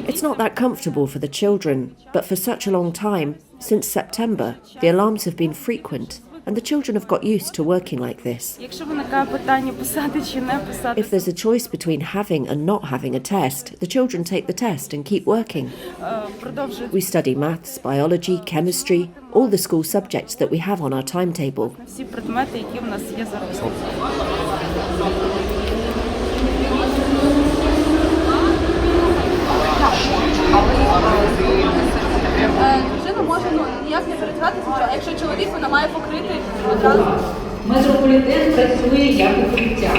It's not that comfortable for the children, but for such a long time, since September, the alarms have been frequent, and the children have got used to working like this. If there's a choice between having and not having a test, the children take the test and keep working. We study maths, biology, chemistry, all the school subjects that we have on our timetable. Дружина може ніяк не перетратитися, а якщо чоловік, вона має покрити одразу. Метрополітен працює як укриття.